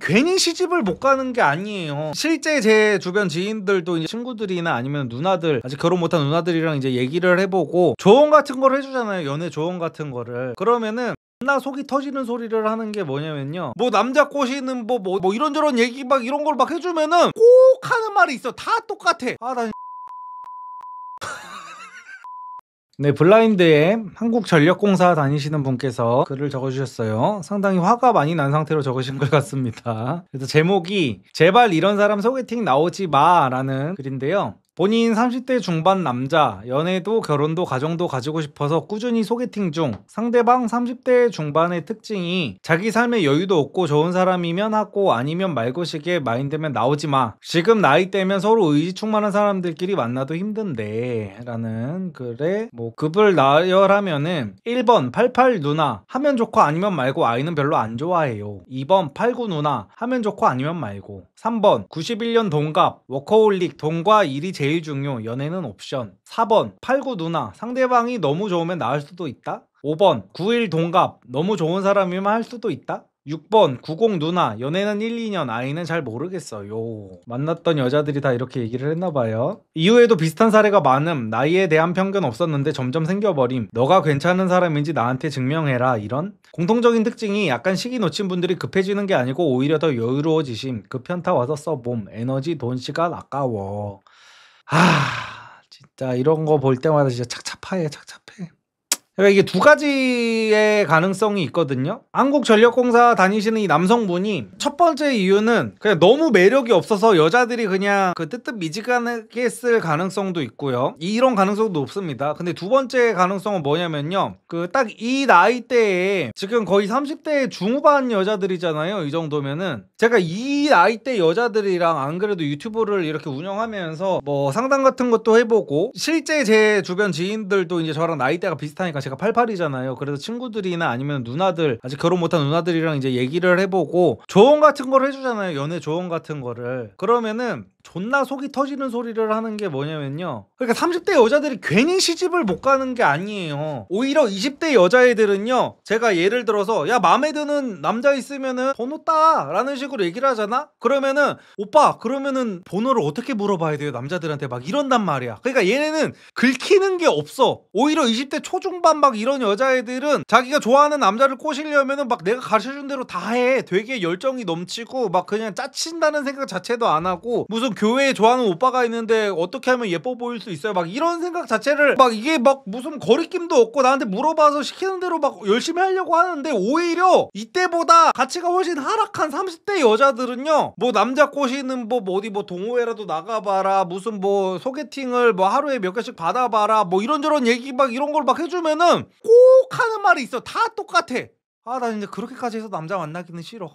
괜히 시집을 못 가는 게 아니에요. 실제 제 주변 지인들도 이제 친구들이나 아니면 누나들, 아직 결혼 못한 누나들이랑 이제 얘기를 해보고 조언 같은 걸 해주잖아요. 연애 조언 같은 거를. 그러면은 나 속이 터지는 소리를 하는 게 뭐냐면요, 뭐 남자 꼬시는 뭐 이런저런 얘기 막 이런 걸 막 해주면은 꼭 하는 말이 있어. 다 똑같아. 나 네, 블라인드에 한국전력공사 다니시는 분께서 글을 적어주셨어요. 상당히 화가 많이 난 상태로 적으신 것 같습니다. 그래서 제목이 제발 이런 사람 소개팅 나오지 마 라는 글인데요. 본인 30대 중반 남자, 연애도 결혼도 가정도 가지고 싶어서 꾸준히 소개팅 중. 상대방 30대 중반의 특징이 자기 삶에 여유도 없고 좋은 사람이면 하고 아니면 말고식의 마인드면 나오지 마. 지금 나이대면 서로 의지충만한 사람들끼리 만나도 힘든데 라는 글에 뭐 급을 나열하면은 1번 88 누나 하면 좋고 아니면 말고 아이는 별로 안 좋아해요. 2번 89 누나 하면 좋고 아니면 말고. 3번 91년 동갑 워커홀릭 돈과 일이 제일 중요 연애는 옵션. 4번 89 누나 상대방이 너무 좋으면 나을 수도 있다. 5번 91 동갑 너무 좋은 사람이면 할 수도 있다. 6번 90 누나 연애는 1, 2년 아이는 잘 모르겠어요. 만났던 여자들이 다 이렇게 얘기를 했나봐요. 이후에도 비슷한 사례가 많음. 나이에 대한 편견 없었는데 점점 생겨버림. 너가 괜찮은 사람인지 나한테 증명해라. 이런 공통적인 특징이 약간 시기 놓친 분들이 급해지는 게 아니고 오히려 더 여유로워지심. 그 편타 와서 써봄. 에너지 돈 시간 아까워. 진짜 이런 거 볼 때마다 진짜 착잡해. 그러니까 이게 두 가지의 가능성이 있거든요. 한국전력공사 다니시는 이 남성분이 첫 번째 이유는 그냥 너무 매력이 없어서 여자들이 그냥 그 뜨뜻미지근하게 했을 가능성도 있고요. 이런 가능성도 높습니다. 근데 두 번째 가능성은 뭐냐면요, 그 딱 이 나이대에 지금 거의 30대 중후반 여자들이잖아요. 이 정도면은 제가 이 나이대 여자들이랑 안 그래도 유튜브를 이렇게 운영하면서 뭐 상담 같은 것도 해보고, 실제 제 주변 지인들도 이제 저랑 나이대가 비슷하니까, 제가 88이잖아요. 그래서 친구들이나 아니면 누나들, 아직 결혼 못한 누나들이랑 이제 얘기를 해보고 조언 같은 걸 해주잖아요. 연애 조언 같은 거를. 그러면은 존나 속이 터지는 소리를 하는 게 뭐냐면요, 그러니까 30대 여자들이 괜히 시집을 못 가는 게 아니에요. 오히려 20대 여자애들은요, 제가 예를 들어서 야 마음에 드는 남자 있으면은 번호 따 라는 식으로 얘기를 하잖아. 그러면은 오빠 그러면은 번호를 어떻게 물어봐야 돼요 남자들한테, 막 이런단 말이야. 그러니까 얘네는 긁히는 게 없어. 오히려 20대 초중반 막 이런 여자애들은 자기가 좋아하는 남자를 꼬시려면은 막 내가 가르쳐준 대로 다 해. 되게 열정이 넘치고 막 그냥 짜친다는 생각 자체도 안 하고, 무슨 교회에 좋아하는 오빠가 있는데 어떻게 하면 예뻐 보일 수 있어요, 막 이런 생각 자체를, 막 이게 막 무슨 거리낌도 없고 나한테 물어봐서 시키는 대로 막 열심히 하려고 하는데, 오히려 이때보다 가치가 훨씬 하락한 30대 여자들은요, 뭐 남자 꼬시는 뭐 어디 뭐 동호회라도 나가봐라, 무슨 뭐 소개팅을 뭐 하루에 몇 개씩 받아봐라, 뭐 이런저런 얘기 막 이런 걸 막 해주면은 꼭 하는 말이 있어. 다 똑같아. 나 진짜 그렇게까지 해서 남자 만나기는 싫어.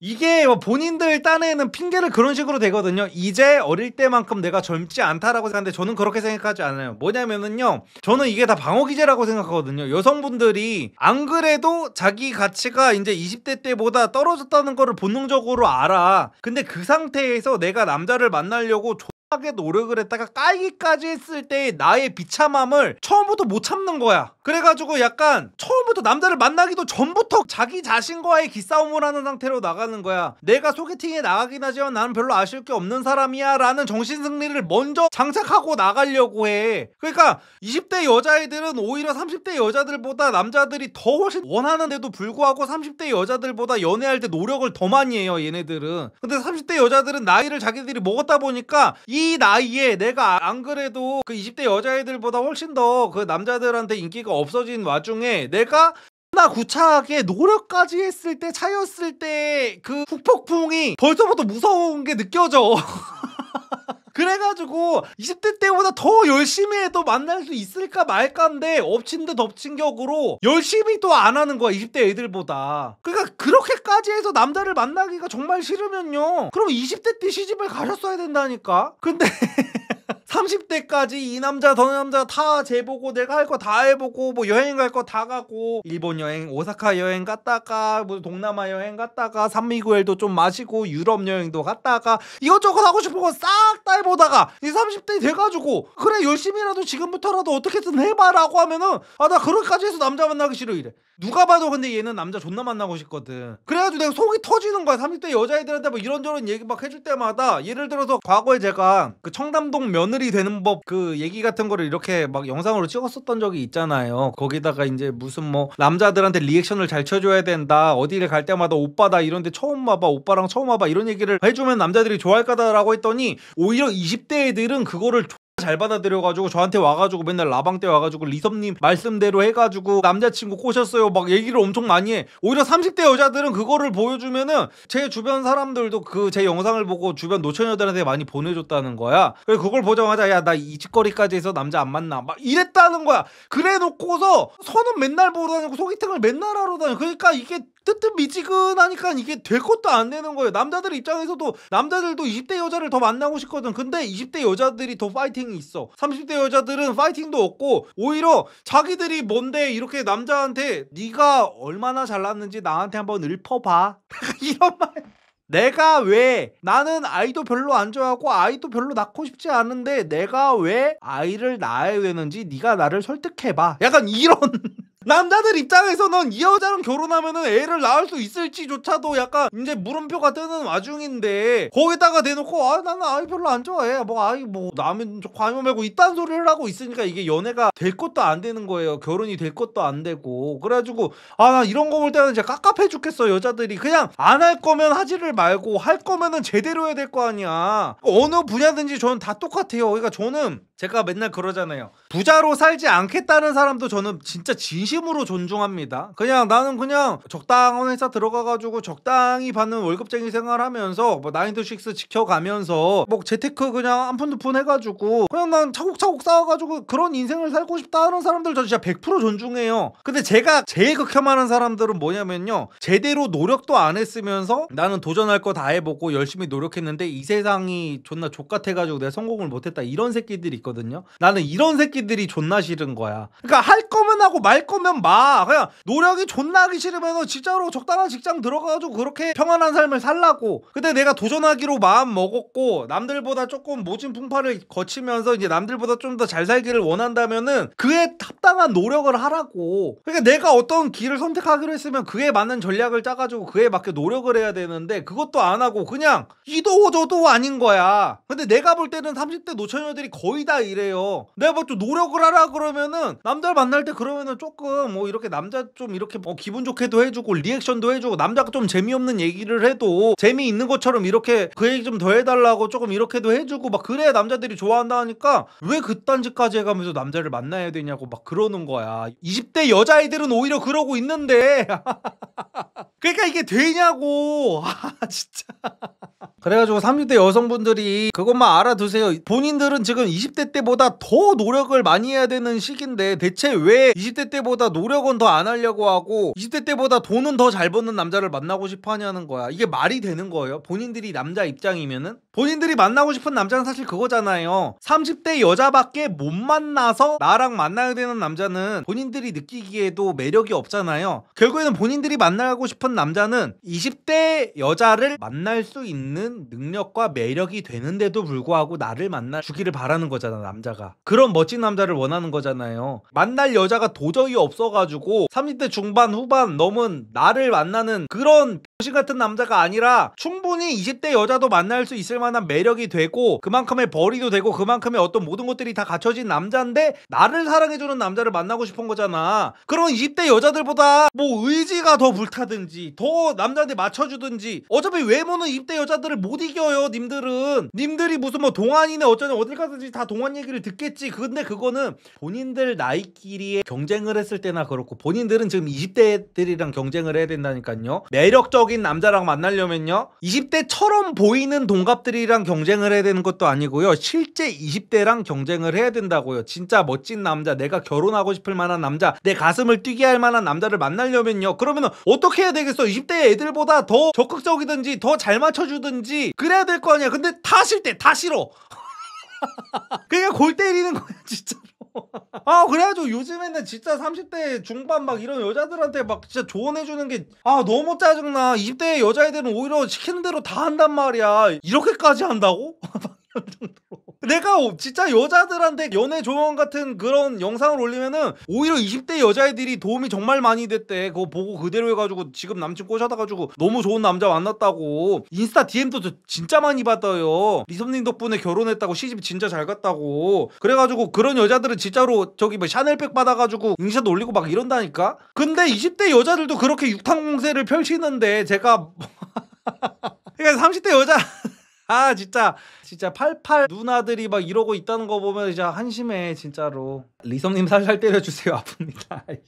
이게 본인들 딴에는 핑계를 그런 식으로 대거든요. 이제 어릴 때만큼 내가 젊지 않다라고 생각하는데 저는 그렇게 생각하지 않아요. 뭐냐면은요, 저는 이게 다 방어기제라고 생각하거든요. 여성분들이 안 그래도 자기 가치가 이제 20대 때보다 떨어졌다는 거를 본능적으로 알아. 근데 그 상태에서 내가 남자를 만나려고 하게 노력을 했다가 까이기까지 했을 때 나의 비참함을 처음부터 못 참는 거야. 그래가지고 약간 처음부터 남자를 만나기도 전부터 자기 자신과의 기싸움을 하는 상태로 나가는 거야. 내가 소개팅에 나가긴 하지만 나는 별로 아쉬울 게 없는 사람이야 라는 정신승리를 먼저 장착하고 나가려고 해. 그러니까 20대 여자애들은 오히려 30대 여자들보다 남자들이 더 훨씬 원하는데도 불구하고 30대 여자들보다 연애할 때 노력을 더 많이 해요, 얘네들은. 근데 30대 여자들은 나이를 자기들이 먹었다 보니까 이 나이에 내가 안 그래도 그 20대 여자애들보다 훨씬 더 그 남자들한테 인기가 없어진 와중에 내가 나 구차하게 노력까지 했을 때, 차였을 때 그 후폭풍이 벌써부터 무서운 게 느껴져. 그래가지고 20대 때보다 더 열심히 해도 만날 수 있을까 말까인데 엎친 데 덮친 격으로 열심히 또 안 하는 거야, 20대 애들보다. 그러니까 그렇게까지 해서 남자를 만나기가 정말 싫으면요, 그럼 20대 때 시집을 가셨어야 된다니까. 근데 30대까지 이 남자 저 남자 다 재보고 내가 할 거 다 해보고 뭐 여행 갈 거 다 가고 일본 여행 오사카 여행 갔다가 뭐 동남아 여행 갔다가 산미구엘도 좀 마시고 유럽 여행도 갔다가 이것저것 하고 싶은 거 싹 다 해보다가 이 30대 돼가지고 그래 열심히라도 지금부터라도 어떻게든 해봐라고 하면은 아 나 그렇게까지 해서 남자 만나기 싫어 이래. 누가 봐도 근데 얘는 남자 존나 만나고 싶거든. 그래가지고 내가 속이 터지는 거야. 30대 여자애들한테 뭐 이런저런 얘기 막 해줄 때마다 예를 들어서 과거에 제가 그 청담동 며느리 되는 법 그 얘기 같은 거를 이렇게 막 영상으로 찍었었던 적이 있잖아요. 거기다가 이제 무슨 뭐 남자들한테 리액션을 잘 쳐줘야 된다. 어디를 갈 때마다 오빠 나 이런데 처음 와봐. 오빠랑 처음 와봐. 이런 얘기를 해주면 남자들이 좋아할 거다라고 했더니 오히려 20대 애들은 그거를 잘 받아들여가지고 저한테 와가지고 맨날 라방 때 와가지고 리섭님 말씀대로 해가지고 남자친구 꼬셨어요 막 얘기를 엄청 많이 해. 오히려 30대 여자들은 그거를 보여주면은 제 주변 사람들도 그 제 영상을 보고 주변 노처녀들한테 많이 보내줬다는 거야. 그래서 그걸 보자마자 야 나 이 짓거리까지 해서 남자 안 만나 막 이랬다는 거야. 그래 놓고서 선은 맨날 보러 다니고 소개팅을 맨날 하러 다니고 그러니까 이게 뜨뜻미지근하니까 이게 될 것도 안 되는 거예요. 남자들 입장에서도 남자들도 20대 여자를 더 만나고 싶거든. 근데 20대 여자들이 더 파이팅이 있어. 30대 여자들은 파이팅도 없고 오히려 자기들이 뭔데 이렇게 남자한테 네가 얼마나 잘났는지 나한테 한번 읊어봐 이런 말. 내가 왜 나는 아이도 별로 안 좋아하고 아이도 별로 낳고 싶지 않은데 내가 왜 아이를 낳아야 되는지 네가 나를 설득해봐. 약간 이런 남자들 입장에서는 이 여자랑 결혼하면은 애를 낳을 수 있을지조차도 약간 이제 물음표가 뜨는 와중인데 거기다가 대놓고 아 나는 아이 별로 안 좋아해 뭐 아이 뭐 나면 과연 말고 이딴 소리를 하고 있으니까 이게 연애가 될 것도 안 되는 거예요. 결혼이 될 것도 안 되고 그래가지고 아 나 이런 거 볼 때는 진짜 깝깝해 죽겠어. 여자들이 그냥 안 할 거면 하지를 말고 할 거면은 제대로 해야 될 거 아니야. 어느 분야든지 저는 다 똑같아요. 그러니까 저는 제가 맨날 그러잖아요. 부자로 살지 않겠다는 사람도 저는 진짜 진심으로 존중합니다. 그냥 나는 그냥 적당한 회사 들어가가지고 적당히 받는 월급쟁이 생활하면서 뭐 9to6 지켜가면서 뭐 재테크 그냥 한 푼 두 푼 해가지고 그냥 난 차곡차곡 쌓아가지고 그런 인생을 살고 싶다 하는 사람들 저 진짜 100% 존중해요. 근데 제가 제일 극혐하는 사람들은 뭐냐면요. 제대로 노력도 안 했으면서 나는 도전할 거 다 해보고 열심히 노력했는데 이 세상이 존나 족같아가지고 내가 성공을 못했다 이런 새끼들이 있거든요. 나는 이런 새끼들이 존나 싫은 거야. 그러니까 할 거면 하고 말 거면 마. 그냥 노력이 존나 하기 싫으면 진짜로 적당한 직장 들어가가지고 그렇게 평안한 삶을 살라고. 근데 내가 도전하기로 마음 먹었고 남들보다 조금 모진 풍파를 거치면서 이제 남들보다 좀 더 잘 살기를 원한다면은 그에 합당한 노력을 하라고. 그러니까 내가 어떤 길을 선택하기로 했으면 그에 맞는 전략을 짜가지고 그에 맞게 노력을 해야 되는데 그것도 안 하고 그냥 이도 저도 아닌 거야. 근데 내가 볼 때는 30대 노처녀들이 거의 다 이래요. 내가 뭐 좀 노력을 하라 그러면은 남자를 만날 때 그러면은 조금 뭐 이렇게 남자 좀 이렇게 뭐 기분 좋게도 해주고 리액션도 해주고 남자가 좀 재미없는 얘기를 해도 재미있는 것처럼 이렇게 그 얘기 좀 더 해달라고 조금 이렇게도 해주고 막 그래야 남자들이 좋아한다 하니까 왜 그딴 짓까지 해가면서 남자를 만나야 되냐고 막 그러는 거야. 20대 여자애들은 오히려 그러고 있는데 그러니까 이게 되냐고. 아 진짜. 그래가지고 30대 여성분들이 그것만 알아두세요. 본인들은 지금 20대 때보다 더 노력을 많이 해야 되는 시기인데 대체 왜 20대 때보다 노력은 더 안 하려고 하고 20대 때보다 돈은 더 잘 버는 남자를 만나고 싶어 하냐는 거야. 이게 말이 되는 거예요? 본인들이 남자 입장이면은? 본인들이 만나고 싶은 남자는 사실 그거잖아요. 30대 여자밖에 못 만나서 나랑 만나야 되는 남자는 본인들이 느끼기에도 매력이 없잖아요. 결국에는 본인들이 만나고 싶은 남자는 20대 여자를 만날 수 있는 능력과 매력이 되는데도 불구하고 나를 만나주기를 바라는 거잖아. 남자가 그런 멋진 남자를 원하는 거잖아요. 만날 여자가 도저히 없어가지고 30대 중반 후반 넘은 나를 만나는 그런 병신 같은 남자가 아니라 충분히 20대 여자도 만날 수 있을 만한 매력이 되고 그만큼의 벌이도 되고 그만큼의 어떤 모든 것들이 다 갖춰진 남자인데 나를 사랑해주는 남자를 만나고 싶은 거잖아. 그러면 20대 여자들보다 뭐 의지가 더 불타든지 더 남자한테 맞춰주든지 어차피 외모는 20대 여자들을 못 이겨요. 님들이 무슨 뭐 동안이네 어쩌네 어딜 가든지 다 동안 얘기를 듣겠지. 근데 그거는 본인들 나이끼리의 경쟁을 했을 때나 그렇고 본인들은 지금 20대들이랑 경쟁을 해야 된다니까요. 매력적인 남자랑 만나려면요 20대처럼 보이는 동갑들이랑 경쟁을 해야 되는 것도 아니고요 실제 20대랑 경쟁을 해야 된다고요. 진짜 멋진 남자, 내가 결혼하고 싶을 만한 남자, 내 가슴을 뛰게 할 만한 남자를 만나려면요 그러면은 어떻게 해야 되겠어? 20대 애들보다 더 적극적이든지 더 잘 맞춰주든지 그래야 될 거 아니야. 근데 다 싫대. 다 싫어. 그냥 골 때리는 거야 진짜로. 아 그래가지고 요즘에는 진짜 30대 중반 막 이런 여자들한테 막 진짜 조언해주는 게 너무 짜증나. 20대 여자애들은 오히려 시키는 대로 다 한단 말이야. 이렇게까지 한다고? 이런 정도로. 내가 진짜 여자들한테 연애 조언 같은 그런 영상을 올리면은 오히려 20대 여자애들이 도움이 정말 많이 됐대. 그거 보고 그대로 해가지고 지금 남친 꼬셔다가지고 너무 좋은 남자 만났다고 인스타 DM도 진짜 많이 받아요. 리섭님 덕분에 결혼했다고, 시집 진짜 잘 갔다고. 그래가지고 그런 여자들은 진짜로 저기 뭐 샤넬백 받아가지고 인스타도 올리고 막 이런다니까. 근데 20대 여자들도 그렇게 육탕공세를 펼치는데 제가 그러니까 30대 여자 진짜 88 누나들이 막 이러고 있다는 거 보면 진짜 한심해 진짜로. 리섭님 살살 때려주세요. 아픕니다.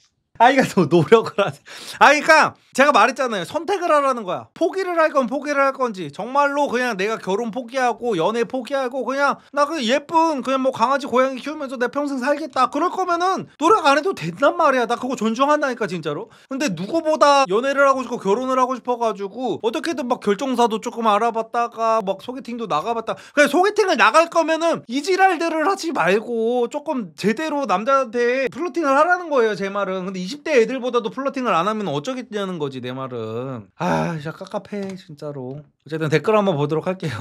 이거 더 노력을 하지. 그러니까 제가 말했잖아요. 선택을 하라는 거야. 포기를 할 건 포기를 할 건지, 정말로 그냥 내가 결혼 포기하고 연애 포기하고 그냥 나 그 예쁜 그냥 뭐 강아지 고양이 키우면서 내 평생 살겠다 그럴 거면은 노력 안 해도 된단 말이야. 나 그거 존중한다니까 진짜로. 근데 누구보다 연애를 하고 싶고 결혼을 하고 싶어가지고 어떻게든 막 결정사도 조금 알아봤다가 막 소개팅도 나가봤다. 그냥 소개팅을 나갈 거면은 이지랄들을 하지 말고 조금 제대로 남자한테 플러팅을 하라는 거예요 제 말은. 근데 20대 애들보다도 플러팅을 안 하면 어쩌겠냐는 거지 내 말은. 진짜 깝깝해 진짜로. 어쨌든 댓글 한번 보도록 할게요.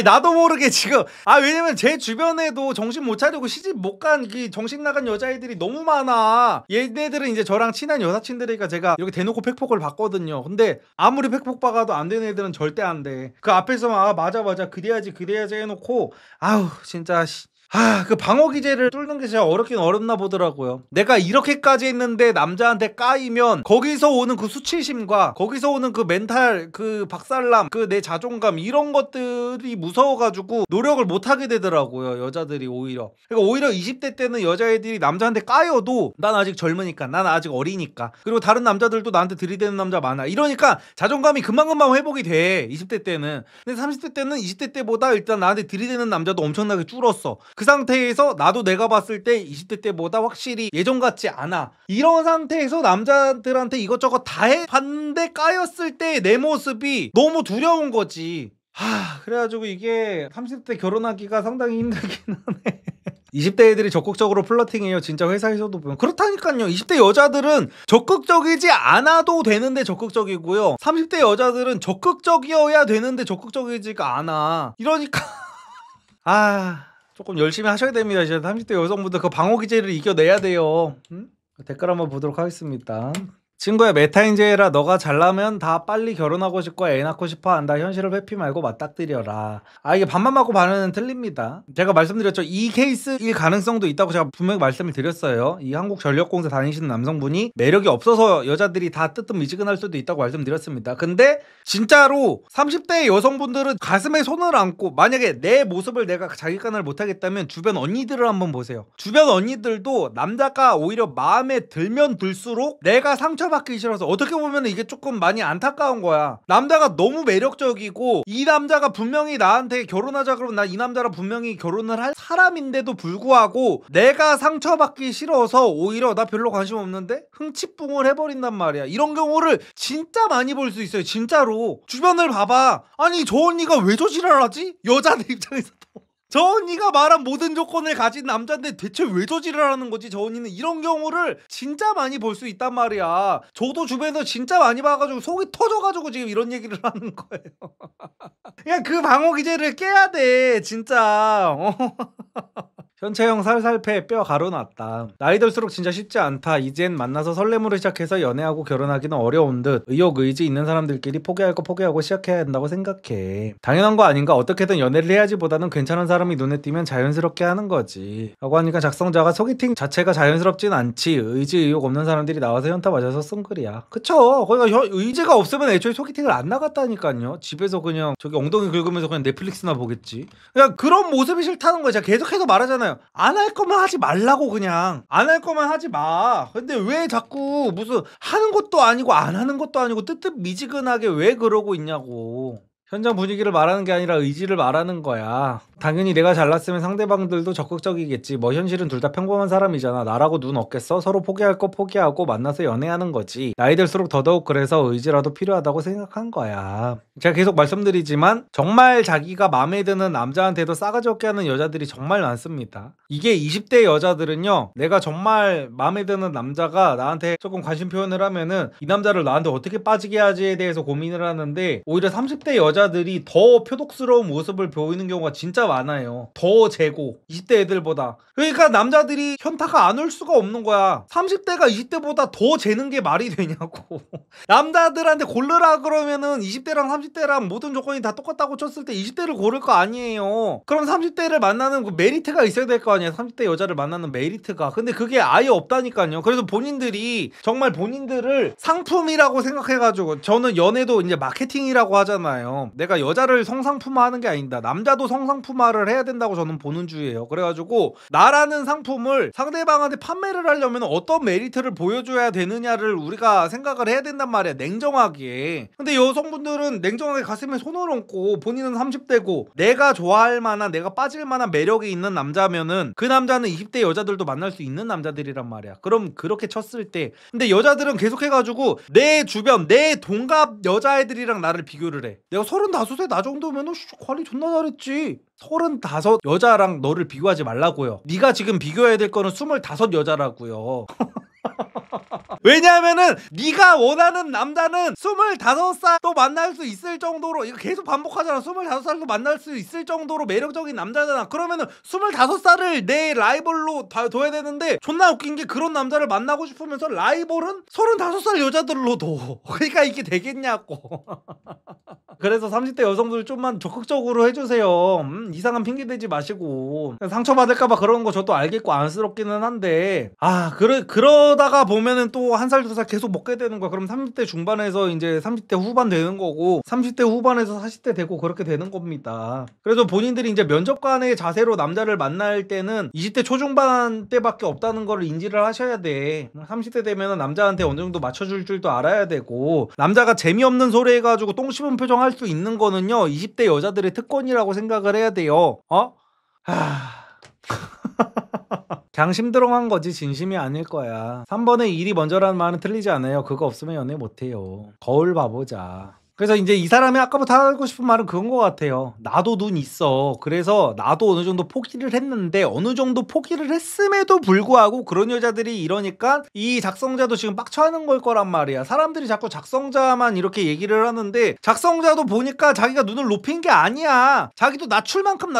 나도 모르게 지금 왜냐면 제 주변에도 정신 못 차리고 시집 못 간 정신 나간 여자애들이 너무 많아. 얘네들은 이제 저랑 친한 여사친들이니까 제가 이렇게 대놓고 팩폭을 받거든요. 근데 아무리 팩폭 박아도 안 되는 애들은 절대 안 돼. 그 앞에서만 맞아 그래야지 해놓고 진짜 그 방어 기제를 뚫는 게 진짜 어렵긴 어렵나 보더라고요. 내가 이렇게까지 했는데 남자한테 까이면 거기서 오는 그 수치심과 거기서 오는 그 멘탈 그 박살남 그 내 자존감 이런 것들이 무서워가지고 노력을 못하게 되더라고요 여자들이 오히려. 그러니까 오히려 20대 때는 여자애들이 남자한테 까여도 난 아직 젊으니까, 난 아직 어리니까, 그리고 다른 남자들도 나한테 들이대는 남자 많아 이러니까 자존감이 금방금방 회복이 돼 20대 때는. 근데 30대 때는 20대 때보다 일단 나한테 들이대는 남자도 엄청나게 줄었어. 그 상태에서 나도 내가 봤을 때 20대 때보다 확실히 예전 같지 않아. 이런 상태에서 남자들한테 이것저것 다 해봤는데 까였을 때 내 모습이 너무 두려운 거지. 그래가지고 이게 30대 결혼하기가 상당히 힘들긴 하네. 20대 애들이 적극적으로 플러팅해요. 진짜 회사에서도 보면 그렇다니까요. 20대 여자들은 적극적이지 않아도 되는데 적극적이고요, 30대 여자들은 적극적이어야 되는데 적극적이지가 않아. 이러니까 조금 열심히 하셔야 됩니다. 이제 30대 여성분들 그 방어 기제를 이겨내야 돼요. 댓글 한번 보도록 하겠습니다. 친구야, 메타인제라 너가 잘나면 다 빨리 결혼하고 싶고 애 낳고 싶어 한다. 현실을 회피 말고 맞닥뜨려라. 이게 반만 맞고 반은 틀립니다. 제가 말씀드렸죠. 이 케이스일 가능성도 있다고 제가 분명히 말씀을 드렸어요. 이 한국전력공사 다니시는 남성분이 매력이 없어서 여자들이 다 뜨뜻미지근할 수도 있다고 말씀드렸습니다. 근데 진짜로 30대 여성분들은 가슴에 손을 얹고, 만약에 내 모습을 내가 자기간을 못하겠다면 주변 언니들을 한번 보세요. 주변 언니들도 남자가 오히려 마음에 들면 들수록 내가 상처받기 싫어서, 어떻게 보면 이게 조금 많이 안타까운 거야. 남자가 너무 매력적이고 이 남자가 분명히 나한테 결혼하자 그러면 나 이 남자랑 분명히 결혼을 할 사람인데도 불구하고 내가 상처받기 싫어서 오히려 나 별로 관심 없는데 흥칫뿡을 해버린단 말이야. 이런 경우를 진짜 많이 볼 수 있어요. 진짜로 주변을 봐봐. 아니 저 언니가 왜 저 지랄하지? 여자들 입장에서도 저 언니가 말한 모든 조건을 가진 남자인데 대체 왜 저 지랄하는 거지? 저 언니는 이런 경우를 진짜 많이 볼 수 있단 말이야. 저도 주변에서 진짜 많이 봐가지고 속이 터져가지고 지금 이런 얘기를 하는 거예요. 그냥 그 방어 기제를 깨야 돼 진짜. 현채형 살살패 뼈 가루났다. 나이 들수록 진짜 쉽지 않다. 이젠 만나서 설렘으로 시작해서 연애하고 결혼하기는 어려운 듯. 의욕 의지 있는 사람들끼리 포기할 거 포기하고 시작해야 한다고 생각해. 당연한 거 아닌가? 어떻게든 연애를 해야지 보다는 괜찮은 사람이 눈에 띄면 자연스럽게 하는 거지 라고 하니까 작성자가 소개팅 자체가 자연스럽진 않지. 의지 의욕 없는 사람들이 나와서 현타 맞아서 쓴 글이야. 그쵸? 그러니까 의지가 없으면 애초에 소개팅을 안 나갔다니까요. 집에서 그냥 저기 엉덩이 긁으면서 그냥 넷플릭스나 보겠지. 그냥 그런 모습이 싫다는 거야. 제가 계속해서 말하잖아요. 안 할 거면 하지 말라고. 그냥 안 할 거면 하지 마. 근데 왜 자꾸 무슨 하는 것도 아니고 안 하는 것도 아니고 뜨뜻미지근하게 왜 그러고 있냐고. 현장 분위기를 말하는 게 아니라 의지를 말하는 거야. 당연히 내가 잘났으면 상대방들도 적극적이겠지. 뭐 현실은 둘 다 평범한 사람이잖아. 나라고 눈 없겠어? 서로 포기할 거 포기하고 만나서 연애하는 거지. 나이 들수록 더더욱 그래서 의지라도 필요하다고 생각한 거야. 제가 계속 말씀드리지만 정말 자기가 마음에 드는 남자한테도 싸가지 없게 하는 여자들이 정말 많습니다. 이게 20대 여자들은요, 내가 정말 마음에 드는 남자가 나한테 조금 관심 표현을 하면은 이 남자를 나한테 어떻게 빠지게 하지에 대해서 고민을 하는데, 오히려 30대 여자들이 더 표독스러운 모습을 보이는 경우가 진짜 많아요. 더 재고 20대 애들보다. 그러니까 남자들이 현타가 안 올 수가 없는 거야. 30대가 20대보다 더 재는 게 말이 되냐고. 남자들한테 고르라 그러면은 20대랑 30대랑 모든 조건이 다 똑같다고 쳤을 때 20대를 고를 거 아니에요. 그럼 30대를 만나는 그 메리트가 있어야 될 거 아니야. 30대 여자를 만나는 메리트가. 근데 그게 아예 없다니까요. 그래서 본인들이 정말 본인들을 상품이라고 생각해가지고, 저는 연애도 이제 마케팅이라고 하잖아요. 내가 여자를 성상품화하는 게 아니다. 남자도 성상품화를 해야 된다고 저는 보는 주의예요. 그래가지고 나라는 상품을 상대방한테 판매를 하려면 어떤 메리트를 보여줘야 되느냐를 우리가 생각을 해야 된단 말이야. 냉정하게. 근데 여성분들은 냉정하게 가슴에 손을 얹고 본인은 30대고 내가 좋아할 만한, 내가 빠질 만한 매력이 있는 남자면은 그 남자는 20대 여자들도 만날 수 있는 남자들이란 말이야. 그럼 그렇게 쳤을 때, 근데 여자들은 계속해가지고 내 주변 내 동갑 여자애들이랑 나를 비교를 해. 내가 35세 나 정도면은 관리 존나 잘했지. 35 여자랑 너를 비교하지 말라고요. 네가 지금 비교해야 될 거는 25 여자라고요. 왜냐하면은 네가 원하는 남자는 25살도 만날 수 있을 정도로, 이거 계속 반복하잖아. 25살도 만날 수 있을 정도로 매력적인 남자잖아. 그러면은 25살을 내 라이벌로 둬야 되는데, 존나 웃긴 게 그런 남자를 만나고 싶으면서 라이벌은 35살 여자들로 둬. 그러니까 이게 되겠냐고. 그래서 30대 여성들 좀만 적극적으로 해주세요. 이상한 핑계 대지 마시고. 상처받을까봐 그런 거 저도 알겠고 안쓰럽기는 한데, 그러다가 보면은 또 한 살 두 살 계속 먹게 되는 거야. 그럼 30대 중반에서 이제 30대 후반 되는 거고, 30대 후반에서 40대 되고 그렇게 되는 겁니다. 그래서 본인들이 이제 면접관의 자세로 남자를 만날 때는 20대 초중반 때밖에 없다는 걸 인지를 하셔야 돼. 30대 되면은 남자한테 어느 정도 맞춰줄 줄도 알아야 되고, 남자가 재미없는 소리 해가지고 똥 씹은 표정 할 수 있는 거는요 20대 여자들의 특권이라고 생각을 해야 돼요. 그냥 심드렁한 거지 진심이 아닐 거야. 3번에 일이 먼저라는 말은 틀리지 않아요. 그거 없으면 연애 못해요. 거울 봐보자. 그래서 이제 이 사람이 아까부터 하고 싶은 말은 그건 것 같아요. 나도 눈 있어. 그래서 나도 어느 정도 포기를 했는데, 어느 정도 포기를 했음에도 불구하고 그런 여자들이 이러니까 이 작성자도 지금 빡쳐하는 걸 거란 말이야. 사람들이 자꾸 작성자만 이렇게 얘기를 하는데, 작성자도 보니까 자기가 눈을 높인 게 아니야. 자기도 낮출 만큼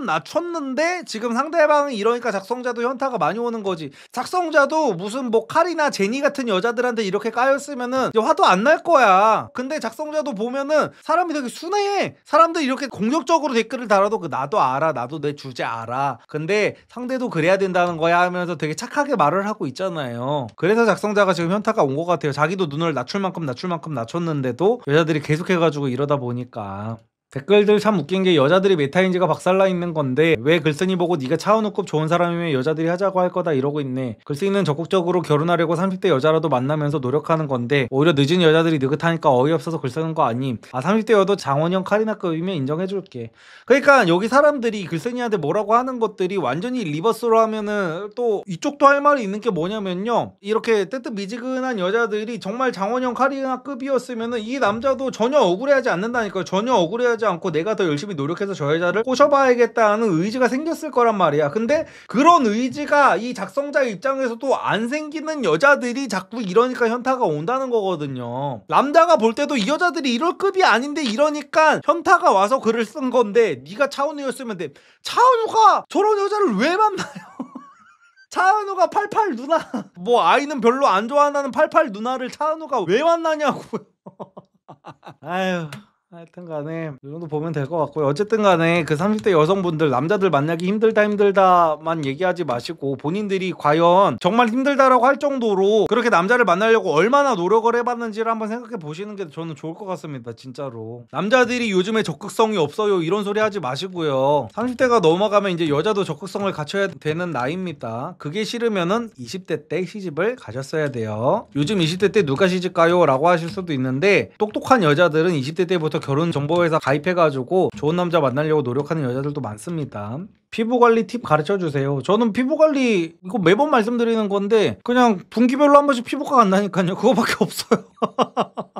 낮췄는데 지금 상대방이 이러니까 작성자도 현타가 많이 오는 거지. 작성자도 무슨 뭐 칼이나 제니 같은 여자들한테 이렇게 까였으면은 화도 안 날 거야. 근데 작성자 보면은 사람이 되게 순해. 사람들 이렇게 공격적으로 댓글을 달아도 나도 알아, 나도 내 주제 알아, 근데 상대도 그래야 된다는 거야 하면서 되게 착하게 말을 하고 있잖아요. 그래서 작성자가 지금 현타가 온 것 같아요. 자기도 눈을 낮출 만큼 낮췄는데도 여자들이 계속해가지고 이러다 보니까. 댓글들 참 웃긴 게, 여자들이 메타인지가 박살나 있는 건데 왜 글쓴이 보고 네가 차은우급 좋은 사람이면 여자들이 하자고 할 거다 이러고 있네. 글쓴이는 적극적으로 결혼하려고 30대 여자라도 만나면서 노력하는 건데 오히려 늦은 여자들이 느긋하니까 어이없어서 글 쓰는 거 아님. 30대여도 장원영 카리나급이면 인정해줄게. 그러니까 여기 사람들이 글쓴이한테 뭐라고 하는 것들이 완전히 리버스로 하면은 또 이쪽도 할 말이 있는 게 뭐냐면요, 이렇게 뜨뜻미지근한 여자들이 정말 장원영 카리나급이었으면은 이 남자도 전혀 억울해하지 않는다니까요. 전혀 억울해하지 않고 내가 더 열심히 노력해서 저 여자를 꼬셔봐야겠다는 의지가 생겼을 거란 말이야. 근데 그런 의지가 이 작성자 입장에서도 안 생기는 여자들이 자꾸 이러니까 현타가 온다는 거거든요. 남자가 볼 때도 이 여자들이 이럴 급이 아닌데 이러니까 현타가 와서 글을 쓴 건데, 네가 차은우였으면 돼. 차은우가 저런 여자를 왜 만나요? 차은우가 88 누나, 뭐 아이는 별로 안 좋아한다는 88 누나를 차은우가 왜 만나냐고요. 아유, 하여튼 간에 이 정도 보면 될 것 같고요. 어쨌든 간에 그 30대 여성분들, 남자들 만나기 힘들다만 얘기하지 마시고, 본인들이 과연 정말 힘들다라고 할 정도로 그렇게 남자를 만나려고 얼마나 노력을 해봤는지를 한번 생각해 보시는 게 저는 좋을 것 같습니다. 진짜로. 남자들이 요즘에 적극성이 없어요 이런 소리 하지 마시고요. 30대가 넘어가면 이제 여자도 적극성을 갖춰야 되는 나이입니다. 그게 싫으면은 20대 때 시집을 가셨어야 돼요. 요즘 20대 때 누가 시집 가요? 라고 하실 수도 있는데, 똑똑한 여자들은 20대 때부터 저런 정보회사 가입해가지고 좋은 남자 만나려고 노력하는 여자들도 많습니다. 피부관리 팁 가르쳐주세요. 저는 피부관리 이거 매번 말씀드리는 건데 그냥 분기별로 한 번씩 피부과 간다니까요. 그거밖에 없어요.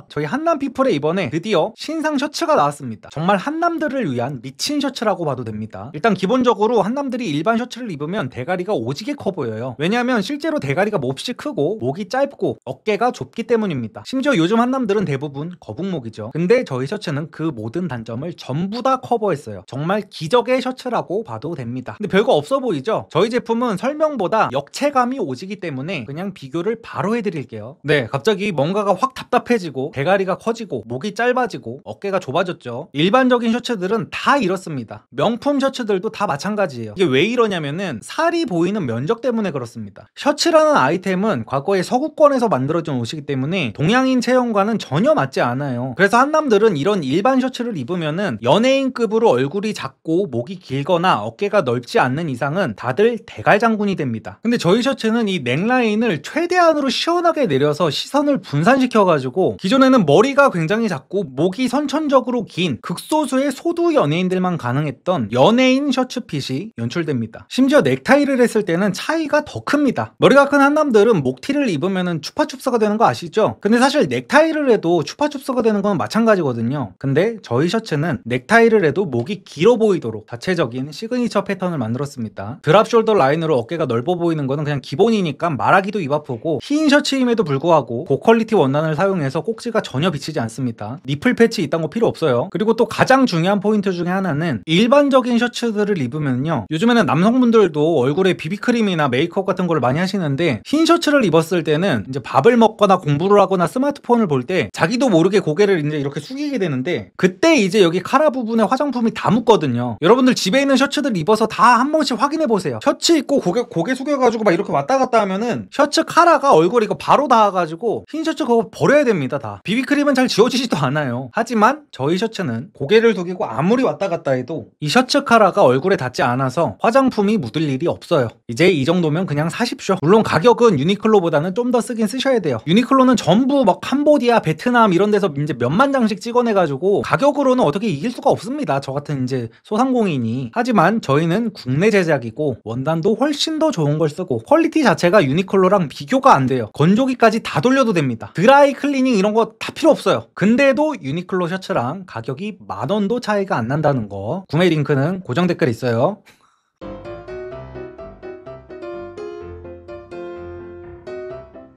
저희 한남피플에 이번에 드디어 신상 셔츠가 나왔습니다. 정말 한남들을 위한 미친 셔츠라고 봐도 됩니다. 일단 기본적으로 한남들이 일반 셔츠를 입으면 대가리가 오지게 커 보여요. 왜냐하면 실제로 대가리가 몹시 크고 목이 짧고 어깨가 좁기 때문입니다. 심지어 요즘 한남들은 대부분 거북목이죠. 근데 저희 셔츠는 그 모든 단점을 전부 다 커버했어요. 정말 기적의 셔츠라고 봐도 됩니다. 근데 별거 없어 보이죠? 저희 제품은 설명보다 역체감이 오지기 때문에 그냥 비교를 바로 해드릴게요. 네, 갑자기 뭔가가 확 답답해지고 대가리가 커지고 목이 짧아지고 어깨가 좁아졌죠. 일반적인 셔츠들은 다 이렇습니다. 명품 셔츠들도 다 마찬가지예요. 이게 왜 이러냐면은 살이 보이는 면적 때문에 그렇습니다. 셔츠라는 아이템은 과거에 서구권에서 만들어진 옷이기 때문에 동양인 체형과는 전혀 맞지 않아요. 그래서 한남들은 이런 일반 셔츠를 입으면은 연예인급으로 얼굴이 작고 목이 길거나 어깨가 넓지 않는 이상은 다들 대갈장군이 됩니다. 근데 저희 셔츠는 이 넥라인을 최대한으로 시원하게 내려서 시선을 분산시켜가지고 기존에는 머리가 굉장히 작고 목이 선천적으로 긴 극소수의 소두 연예인들만 가능했던 연예인 셔츠핏이 연출됩니다. 심지어 넥타이를 했을 때는 차이가 더 큽니다. 머리가 큰 한남들은 목티를 입으면 추파춥스가 되는 거 아시죠? 근데 사실 넥타이를 해도 추파춥스가 되는 건 마찬가지거든요. 근데 저희 셔츠는 넥타이를 해도 목이 길어 보이도록 자체적인 시그니처 패턴을 만들었습니다. 드랍 숄더 라인으로 어깨가 넓어 보이는 거는 그냥 기본이니까 말하기도 입 아프고 흰 셔츠임에도 불구하고 고퀄리티 원단을 사용해서 꼭지가 전혀 비치지 않습니다. 니플 패치 이딴 거 필요 없어요. 그리고 또 가장 중요한 포인트 중에 하나는 일반적인 셔츠들을 입으면요, 요즘에는 남성분들도 얼굴에 비비크림이나 메이크업 같은 걸 많이 하시는데 흰 셔츠를 입었을 때는 이제 밥을 먹거나 공부를 하거나 스마트폰을 볼 때 자기도 모르게 고개를 이제 이렇게 숙이게 되는데 그때 이제 여기 카라 부분에 화장품이 다 묻거든요. 여러분들 집에 있는 셔츠들 입어서 다 한 번씩 확인해 보세요. 셔츠 입고 고개 숙여가지고 막 이렇게 왔다 갔다 하면은 셔츠 카라가 얼굴에 이거 바로 닿아가지고 흰 셔츠 그거 버려야 됩니다. 다 비비크림은 잘 지워지지도 않아요. 하지만 저희 셔츠는 고개를 숙이고 아무리 왔다 갔다 해도 이 셔츠 카라가 얼굴에 닿지 않아서 화장품이 묻을 일이 없어요. 이제 이 정도면 그냥 사십시오. 물론 가격은 유니클로보다는 좀 더 쓰긴 쓰셔야 돼요. 유니클로는 전부 막 캄보디아, 베트남 이런 데서 이제 몇만 장씩 찍어내가지고 가격으로는 어떻게 이길 수가 없습니다. 저 같은 이제 소상공인이. 하지만 저희는 국내 제작이고 원단도 훨씬 더 좋은 걸 쓰고 퀄리티 자체가 유니클로랑 비교가 안 돼요. 건조기까지 다 돌려도 됩니다. 드라이 클리닝 이런 거 다 필요 없어요. 근데도 유니클로 셔츠랑 가격이 10,000원도 차이가 안 난다는 거. 구매 링크는 고정 댓글에 있어요.